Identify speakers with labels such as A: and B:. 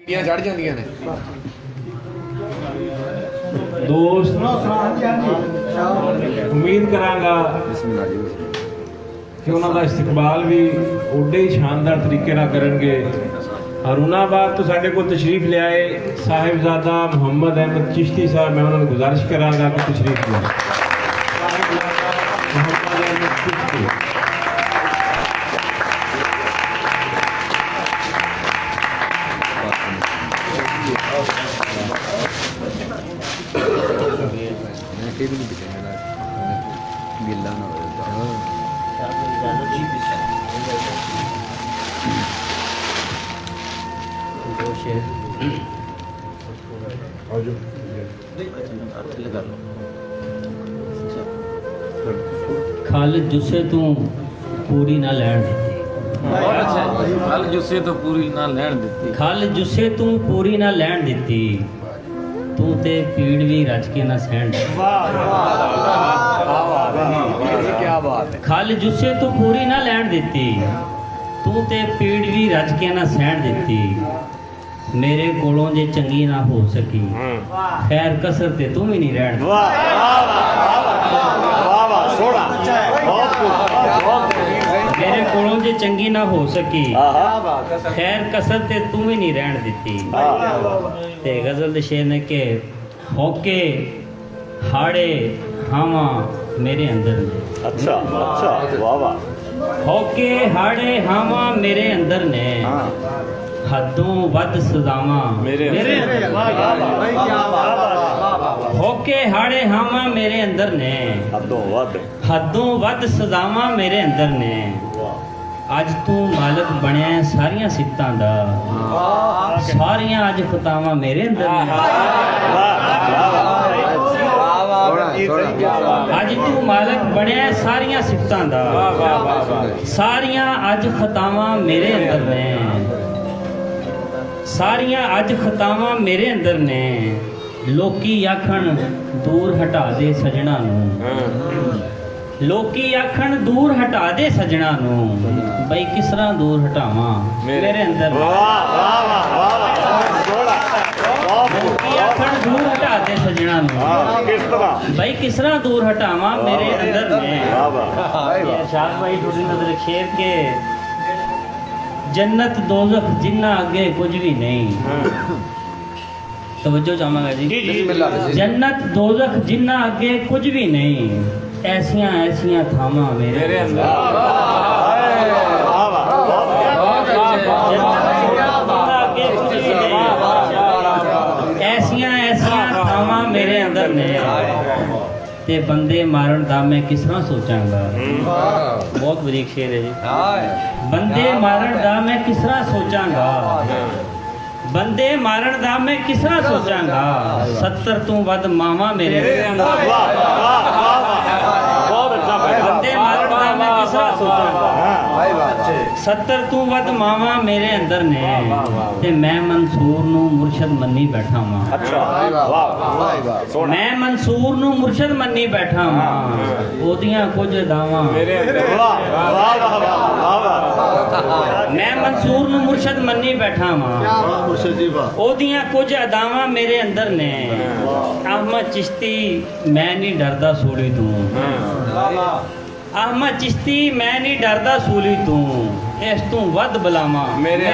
A: चढ़ जांदियां ने
B: दोस्त उम्मीद करांगा कि उन्होंने इस्तकबाल भी उड्डे ही शानदार तरीके नाल करनगे। हरूनाबाद तो साढ़े को तशरीफ ले आए साहिबजादा मोहम्मद अहमद चिश्ती साहब, मैं उन्होंने गुजारिश करांगा कि तशरीफ लें। मोहम्मद अहमद चिश्ती
C: खल जुस्से तू पूरी ना लैन
D: खल जुस्से तो पूरी ना लैन दित्ती
C: खल जुस्से तू पूरी ना लैन दित्ती तू ते पीड़ भी रज के ना सहन
A: क्या बात है।
C: खल जुस्से तू पूरी ना लैन दित्ती तू ते पीड़ भी रज के ना सहन दित्ती मेरे कोलों जे चंगी ना हो सकी खैर कसर ते तू भी नहीं रहन मेरे कोलों जे चंगी ना हो सकी खैर कसर ते तू भी नहीं रहन दित्ती ते गजल दे शेर ने के होके हाड़े हावा मेरे अंदर ने
E: अच्छा अच्छा वाह वाह
C: होके हाड़े हावा मेरे अंदर ने हदों वध सजावा
D: मेरे
C: होके हाड़े हावा मेरे अंदर ने हदों वध सजावा मेरे अंदर ने अज तू मालक बनया सारियां सिफतां दा सारियां अज खतावां मेरे अंदर ने अज तू मालक बनया सारियां सिफतां दा सारियां अज खतावां मेरे अंदर ने सारियां अज खतावां मेरे अंदर ने लोकी आखण दूर हटा दे सजना नूं लोकी आखण दूर हटा दे सजना नूं बई किस तरह दूर हटावां मेरे अंदर लोकी आखण दूर हटा दे सजना नूं बई किस तरह दूर हटावां मेरे अंदर ने शाह भाई थोड़ी नजर शेर के जन्नत दोज़ख जिन्ना अगे कुछ भी नहीं तवज्जो चाहांगा जी जन्नत दोज़ख जिन्ना अगे कुछ भी नहीं ऐसियां ऐसियां थावां मेरे अंदर ऐसियां ऐसियां थावां मेरे अंदर ने ते बंदे मारन दा मैं किस तरह सोचांगा बहुत बरीक शेर है जी बंदे मारन दा मैं किस तरह सोचांगा बंदे मारन दा मैं किस तरह सोचांगा 70 तू वध मावा मेरे बंदे मारन दा मैं किस तरह सोचांगा 70 तू वध मावा मेरे अंदर ने ते मैं मंसूर नू मुर्शद मन्नी बैठा वां मैं मंसूर नू मुर्शद मन्नी बैठा वां ओदियां कुछ दावां मैं मंसूर नू मुर्शद मन्नी बैठा वां ओदियां कुछ अदावां मेरे अंदर ने अहमद चिश्ती मैं नहीं डरदा सूली तू अहमद चिश्ती मैं नहीं डरदा सूली तू इस तू वध बुलावा मेरे